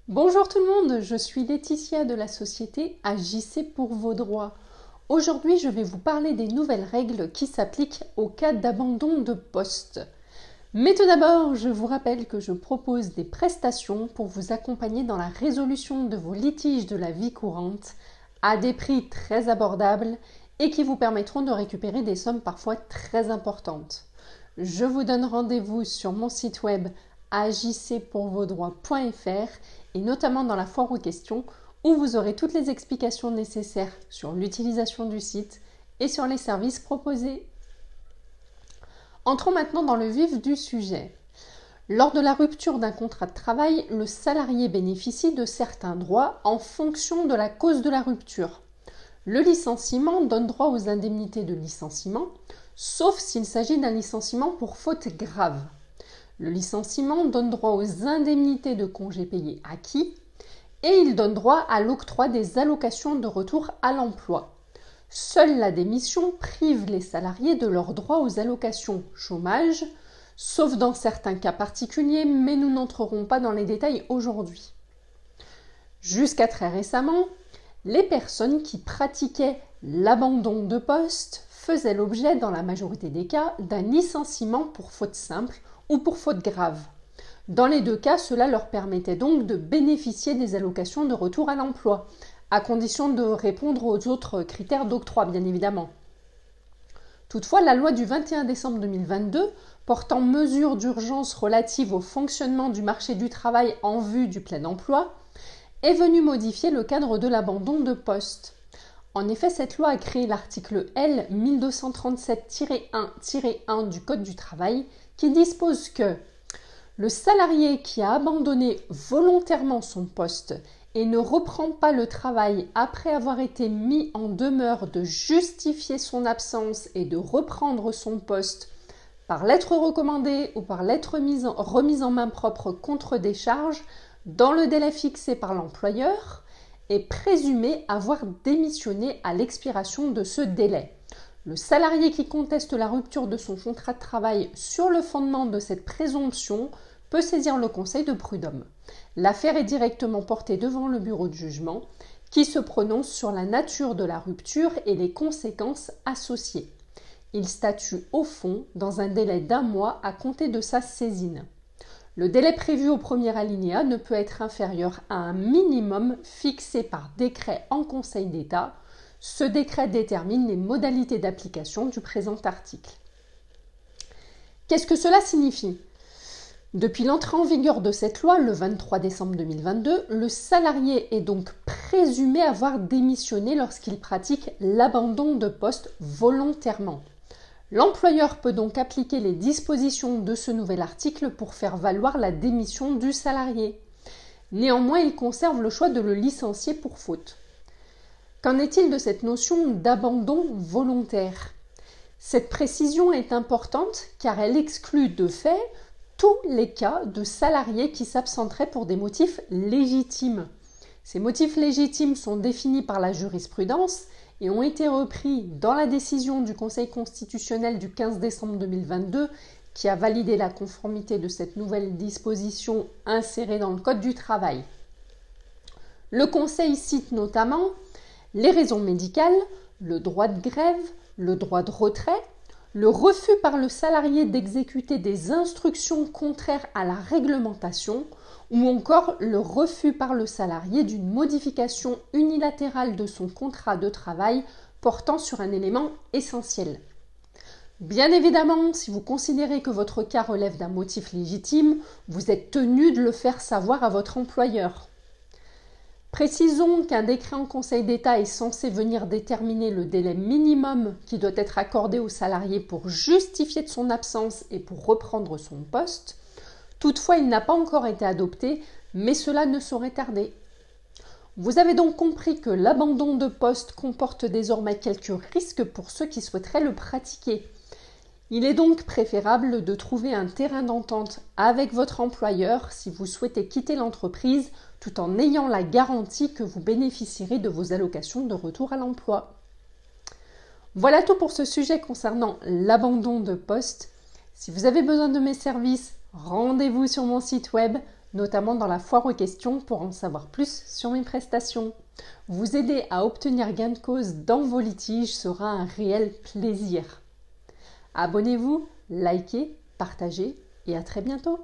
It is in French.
Bonjour tout le monde, je suis Laetitia de la société Agissez pour vos droits. Aujourd'hui, je vais vous parler des nouvelles règles qui s'appliquent au cas d'abandon de poste. Mais tout d'abord, je vous rappelle que je propose des prestations pour vous accompagner dans la résolution de vos litiges de la vie courante à des prix très abordables et qui vous permettront de récupérer des sommes parfois très importantes. Je vous donne rendez-vous sur mon site web agissezpourvosdroits.fr et notamment dans la foire aux questions où vous aurez toutes les explications nécessaires sur l'utilisation du site et sur les services proposés. Entrons maintenant dans le vif du sujet. Lors de la rupture d'un contrat de travail, le salarié bénéficie de certains droits en fonction de la cause de la rupture. Le licenciement donne droit aux indemnités de licenciement, sauf s'il s'agit d'un licenciement pour faute grave. Le licenciement donne droit aux indemnités de congés payés acquis et il donne droit à l'octroi des allocations de retour à l'emploi. Seule la démission prive les salariés de leur droit aux allocations chômage, sauf dans certains cas particuliers, mais nous n'entrerons pas dans les détails aujourd'hui. Jusqu'à très récemment, les personnes qui pratiquaient l'abandon de poste faisaient l'objet, dans la majorité des cas, d'un licenciement pour faute simple ou pour faute grave. Dans les deux cas, cela leur permettait donc de bénéficier des allocations de retour à l'emploi, à condition de répondre aux autres critères d'octroi, bien évidemment. Toutefois, la loi du 21 décembre 2022 portant mesures d'urgence relatives au fonctionnement du marché du travail en vue du plein emploi est venue modifier le cadre de l'abandon de poste. En effet, cette loi a créé l'article L 1237-1-1 du Code du travail qui dispose que le salarié qui a abandonné volontairement son poste et ne reprend pas le travail après avoir été mis en demeure de justifier son absence et de reprendre son poste par lettre recommandée ou par lettre remise en main propre contre décharge dans le délai fixé par l'employeur est présumé avoir démissionné à l'expiration de ce délai. Le salarié qui conteste la rupture de son contrat de travail sur le fondement de cette présomption peut saisir le conseil de prud'homme. L'affaire est directement portée devant le bureau de jugement qui se prononce sur la nature de la rupture et les conséquences associées. Il statue au fond dans un délai d'1 mois à compter de sa saisine. Le délai prévu au premier alinéa ne peut être inférieur à un minimum fixé par décret en Conseil d'État. Ce décret détermine les modalités d'application du présent article. Qu'est-ce que cela signifie ? Depuis l'entrée en vigueur de cette loi, le 23 décembre 2022, le salarié est donc présumé avoir démissionné lorsqu'il pratique l'abandon de poste volontairement. L'employeur peut donc appliquer les dispositions de ce nouvel article pour faire valoir la démission du salarié. Néanmoins, il conserve le choix de le licencier pour faute. Qu'en est-il de cette notion d'abandon volontaire ? Cette précision est importante car elle exclut de fait tous les cas de salariés qui s'absenteraient pour des motifs légitimes. Ces motifs légitimes sont définis par la jurisprudence et ont été repris dans la décision du Conseil constitutionnel du 15 décembre 2022 qui a validé la conformité de cette nouvelle disposition insérée dans le Code du travail. Le Conseil cite notamment les raisons médicales, le droit de grève, le droit de retrait, le refus par le salarié d'exécuter des instructions contraires à la réglementation ou encore le refus par le salarié d'une modification unilatérale de son contrat de travail portant sur un élément essentiel. Bien évidemment, si vous considérez que votre cas relève d'un motif légitime, vous êtes tenu de le faire savoir à votre employeur. Précisons qu'un décret en Conseil d'État est censé venir déterminer le délai minimum qui doit être accordé au salarié pour justifier de son absence et pour reprendre son poste. Toutefois, il n'a pas encore été adopté, mais cela ne saurait tarder. Vous avez donc compris que l'abandon de poste comporte désormais quelques risques pour ceux qui souhaiteraient le pratiquer. Il est donc préférable de trouver un terrain d'entente avec votre employeur si vous souhaitez quitter l'entreprise tout en ayant la garantie que vous bénéficierez de vos allocations de retour à l'emploi. Voilà tout pour ce sujet concernant l'abandon de poste. Si vous avez besoin de mes services, rendez-vous sur mon site web notamment dans la foire aux questions pour en savoir plus sur mes prestations. Vous aider à obtenir gain de cause dans vos litiges sera un réel plaisir. Abonnez-vous, likez, partagez et à très bientôt.